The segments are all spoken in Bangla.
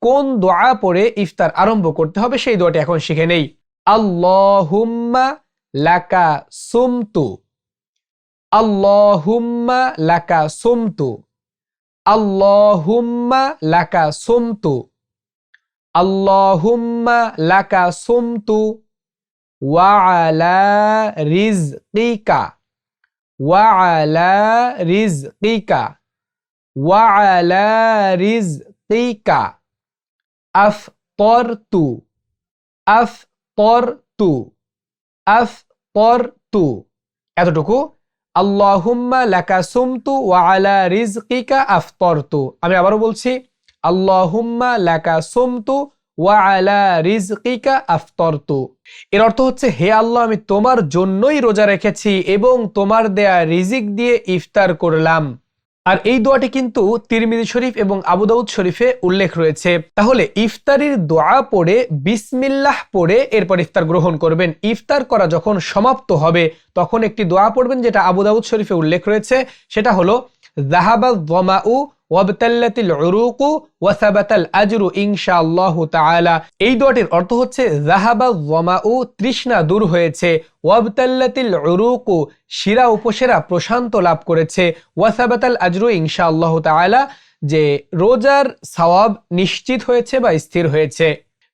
কোন দোয়া পড়ে ইফতার আরম্ভ করতে হবে সেই দোয়াটি এখন শিখে নেই। আল্লাহুম্মা লাকা সুমতু, আল্লাহুম্মা লাকা সুমতু, আল্লাহুম্মা লাকা সুমতু, আল্লাহুম্মা লাকা সুমতু ওয়া আলা রিজকিকা, ওয়া আলা রিজকিকা, ওয়া আলা রিজকিকা আফতরতু, আফতরতু, আফতরতু। এতটুকু। আল্লাহুম্মা লাকা সুমতু ওয়া আলা রিজকিকা আফতরতু। আমি আবারও বলছি, আল্লাহুম্মা লাকা সুমতু ওয়া আলা রিজকিকা আফতরতু। এর অর্থ হচ্ছে, হে আল্লাহ, আমি তোমার জন্যই রোজা রেখেছি এবং তোমার দেয়া রিজিক দিয়ে ইফতার করলাম। আর এই দোয়াটি কিন্তু তিরমিজি শরীফ এবং আবু দাউদ শরীফে উল্লেখ রয়েছে। তাহলে ইফতারির দোয়া পড়ে বিসমিল্লাহ পড়ে এরপর ইফতার গ্রহণ করবেন। ইফতার করা যখন সমাপ্ত হবে তখন একটি দোয়া পড়বেন যেটা আবু দাউদ শরীফে উল্লেখ রয়েছে, সেটা হলো যাহাবা যামাউ ওয়াবতাল্লাতিল উরুকু ওয়া সাবাতাল আজরু ইনশাআল্লাহু তাআলা। এই দোয়াটির অর্থ হচ্ছে যাহাবা যামাউ, তৃষ্ণা দূর হয়েছে, ওয়াবতাল্লাতিল উরুকু, শিরা উপশিরা প্রশান্ত লাভ করেছে, ওয়া সাবাতাল আজরু ইনশাআল্লাহু তাআলা, যে রোজার সওয়াব নিশ্চিত হয়েছে বা স্থির হয়েছে।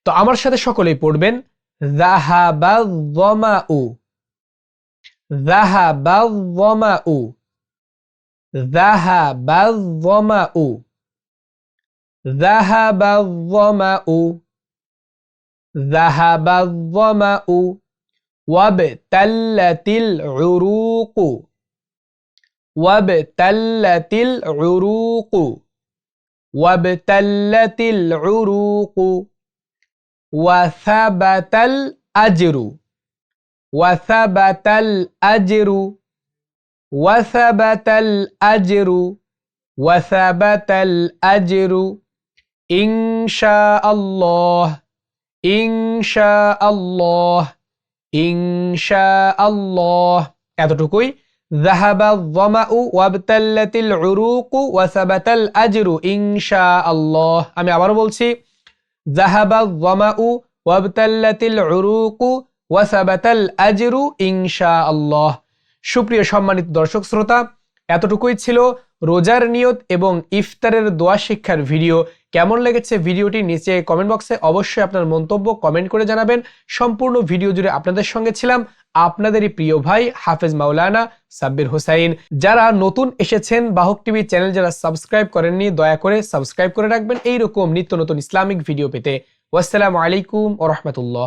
তো আমার সাথে সকলেই পড়বেন, যাহাবা যামাউ, যাহাবা যামাউ, ذهب الظمأ، ذهب الظمأ، ذهب الظمأ وابتلت العروق، وابتلت العروق، وابتلت العروق وثبت الأجر، وثبت الأجر، وثبت الأجر، وثبت الأجر إن شاء الله، إن شاء الله، إن شاء الله। এতটুকুই। ذهب الظمأ وابتلت العروق وثبت الأجر إن شاء الله। আমি আবারও বলছি, ذهب الظمأ وابتلت العروق وثبت الأجر إن شاء الله। সুপ্রিয় সম্মানিত দর্শক শ্রোতা, এতটুকুই ছিল রোজার নিয়ত এবং ইফতারের দোয়া শিক্ষার ভিডিও। কেমন লেগেছে ভিডিওটি নিচে কমেন্ট বক্সে অবশ্যই আপনার মন্তব্য কমেন্ট করে জানাবেন। সম্পূর্ণ ভিডিও জুড়ে আপনাদের সঙ্গে ছিলাম আপনাদেরই প্রিয় ভাই হাফেজ মাওলানা সাব্বির হোসাইন। যারা নতুন এসেছেন, বাহক টিভি চ্যানেল যারা সাবস্ক্রাইব করেননি, দয়া করে সাবস্ক্রাইব করে রাখবেন এইরকম নিত্য নতুন ইসলামিক ভিডিও পেতে। ওয়াসসালামু আলাইকুম ওয়া রাহমাতুল্লাহ।